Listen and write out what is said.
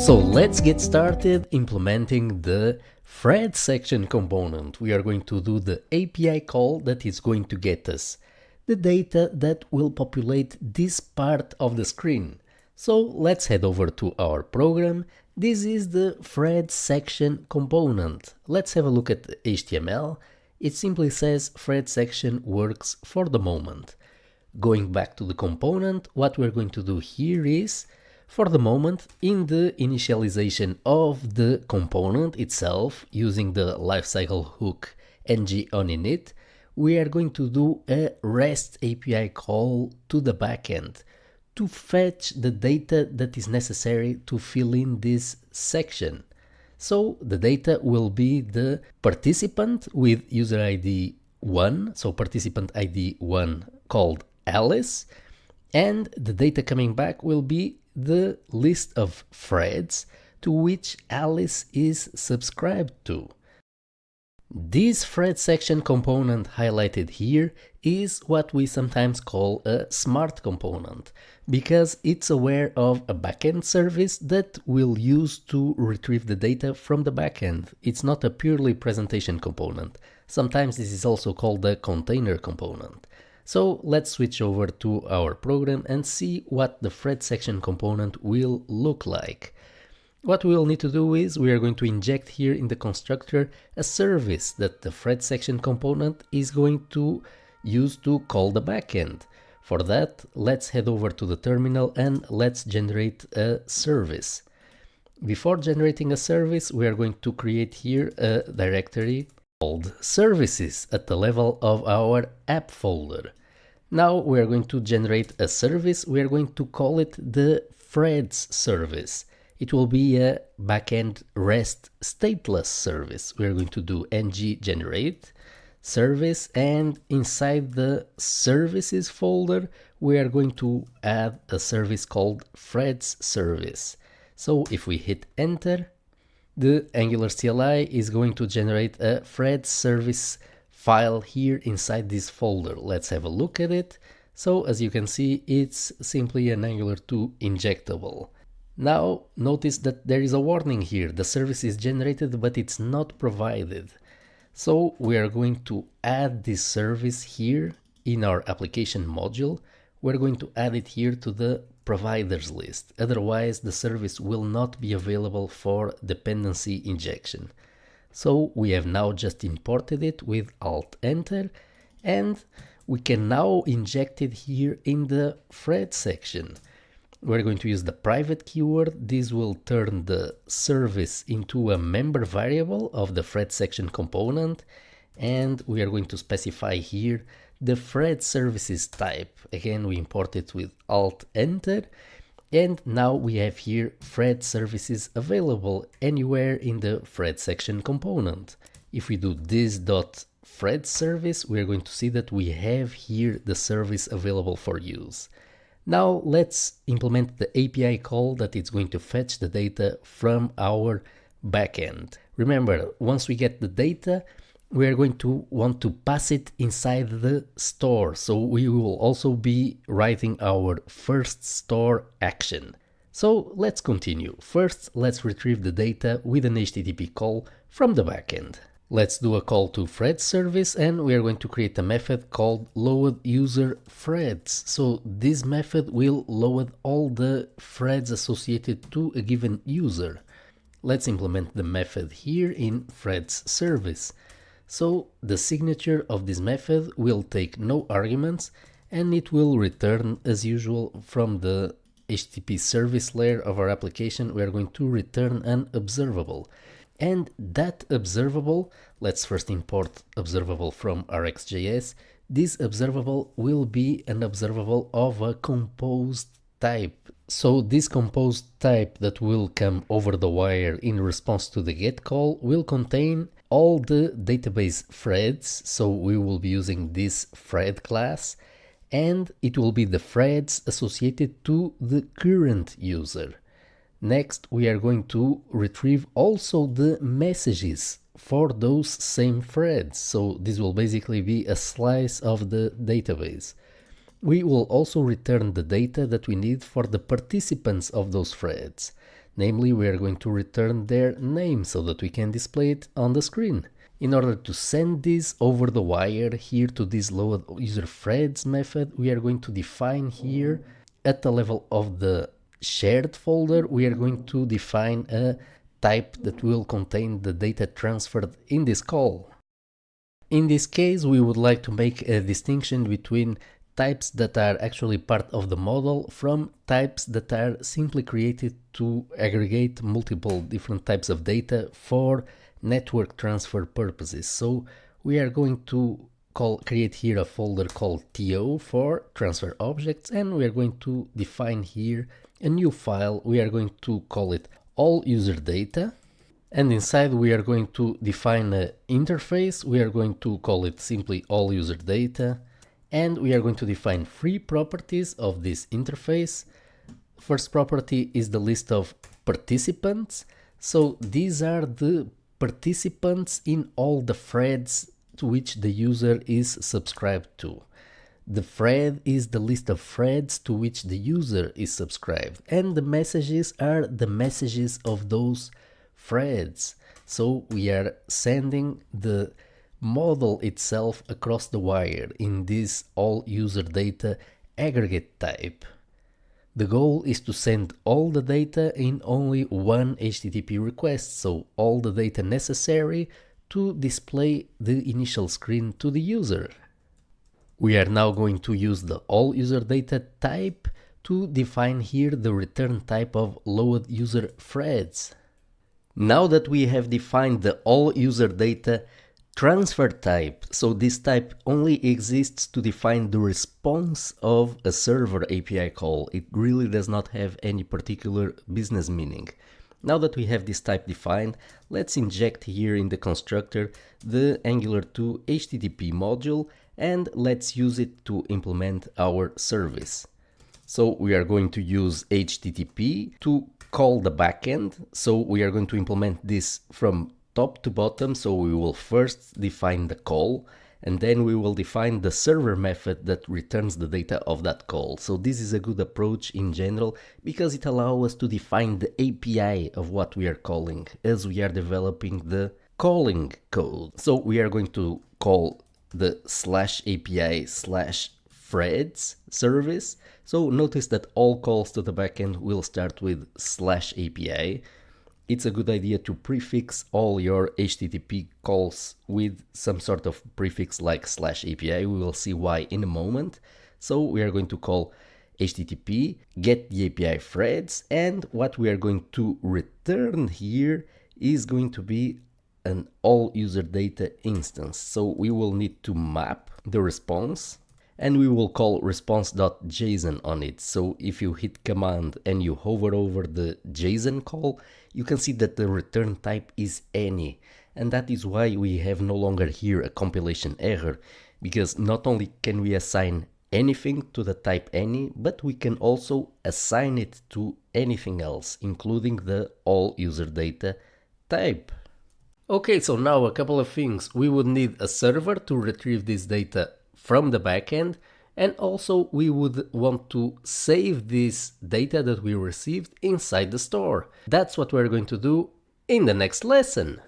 So let's get started implementing the thread section component. We are going to do the API call that is going to get us the data that will populate this part of the screen. So let's head over to our program. This is the thread section component. Let's have a look at the HTML. It simply says thread section works for the moment. Going back to the component, what we're going to do here is, for the moment, in the initialization of the component itself, using the lifecycle hook ng on init, we are going to do a REST API call to the backend to fetch the data that is necessary to fill in this section. So the data will be the participant with user ID 1, so participant ID 1 called Alice, and the data coming back will be the list of threads to which Alice is subscribed to. This thread section component highlighted here is what we sometimes call a smart component, because it's aware of a backend service that we'll use to retrieve the data from the backend. It's not a purely presentation component. Sometimes this is also called the container component. So let's switch over to our program and see what the thread section component will look like. What we will need to do is we are going to inject here in the constructor a service that the thread section component is going to use to call the backend. For that, let's head over to the terminal and let's generate a service. Before generating a service, we are going to create here a directory called services at the level of our app folder. Now we are going to generate a service. We are going to call it the threads service. It will be a backend REST stateless service. We are going to do ng generate service, and inside the services folder we are going to add a service called threads service. So if we hit enter, the Angular CLI is going to generate a threads service file here inside this folder. Let's have a look at it. So as you can see, it's simply an Angular 2 injectable. Now notice that there is a warning here. The service is generated but it's not provided. So we are going to add this service here in our application module. We're going to add it here to the providers list. Otherwise the service will not be available for dependency injection. So we have now just imported it with Alt Enter, and we can now inject it here in the thread section. We're going to use the private keyword. This will turn the service into a member variable of the thread section component, and we are going to specify here the thread services type. Again, we import it with Alt Enter, and now we have here thread services available anywhere in the thread section component. If we do this.thread service, we are going to see that we have here the service available for use. Now let's implement the API call that is going to fetch the data from our backend. Remember, once we get the data, we are going to want to pass it inside the store. So we will also be writing our first store action. So let's continue. First, let's retrieve the data with an HTTP call from the backend. Let's do a call to thread service, and we are going to create a method called load user threads. So this method will load all the threads associated to a given user. Let's implement the method here in threads service. So the signature of this method will take no arguments, and it will return as usual from the HTTP service layer of our application. We are going to return an observable. And that observable, let's first import observable from RxJS. This observable will be an observable of a composed type. So this composed type that will come over the wire in response to the GET call will contain all the database threads. So we will be using this thread class, and it will be the threads associated to the current user. Next, we are going to retrieve also the messages for those same threads. So this will basically be a slice of the database. We will also return the data that we need for the participants of those threads. Namely, we are going to return their name so that we can display it on the screen. In order to send this over the wire here to this load user threads method, we are going to define here at the level of the shared folder, we are going to define a type that will contain the data transferred in this call. In this case, we would like to make a distinction between types that are actually part of the model from types that are simply created to aggregate multiple different types of data for network transfer purposes. So we are going to create here a folder called TO for transfer objects, and we are going to define here a new file. We are going to call it all user data, and inside we are going to define an interface. We are going to call it simply all user data, and we are going to define three properties of this interface. First property is the list of participants. So these are the participants in all the threads to which the user is subscribed to. The thread is the list of threads to which the user is subscribed, and the messages are the messages of those threads. So we are sending the model itself across the wire in this all user data aggregate type. The goal is to send all the data in only one HTTP request, so all the data necessary to display the initial screen to the user. We are now going to use the all user data type to define here the return type of load user threads. Now that we have defined the all user data transfer type, so this type only exists to define the response of a server API call. It really does not have any particular business meaning. Now that we have this type defined, let's inject here in the constructor the Angular 2 HTTP module, and let's use it to implement our service. So we are going to use HTTP to call the backend. So we are going to implement this from top to bottom. So we will first define the call, and then we will define the server method that returns the data of that call. So this is a good approach in general because it allows us to define the API of what we are calling as we are developing the calling code. So we are going to call the /API/threads service. So notice that all calls to the backend will start with /API. It's a good idea to prefix all your HTTP calls with some sort of prefix like /API. We will see why in a moment. So we are going to call HTTP, get the API threads, and what we are going to return here is going to be an all user data instance. So we will need to map the response, and we will call response.json on it. So if you hit command and you hover over the JSON call, you can see that the return type is any. And that is why we have no longer here a compilation error, because not only can we assign anything to the type any, but we can also assign it to anything else, including the all user data type. Okay, so now a couple of things. We would need a server to retrieve this data from the backend, and also we would want to save this data that we received inside the store. That's what we're going to do in the next lesson.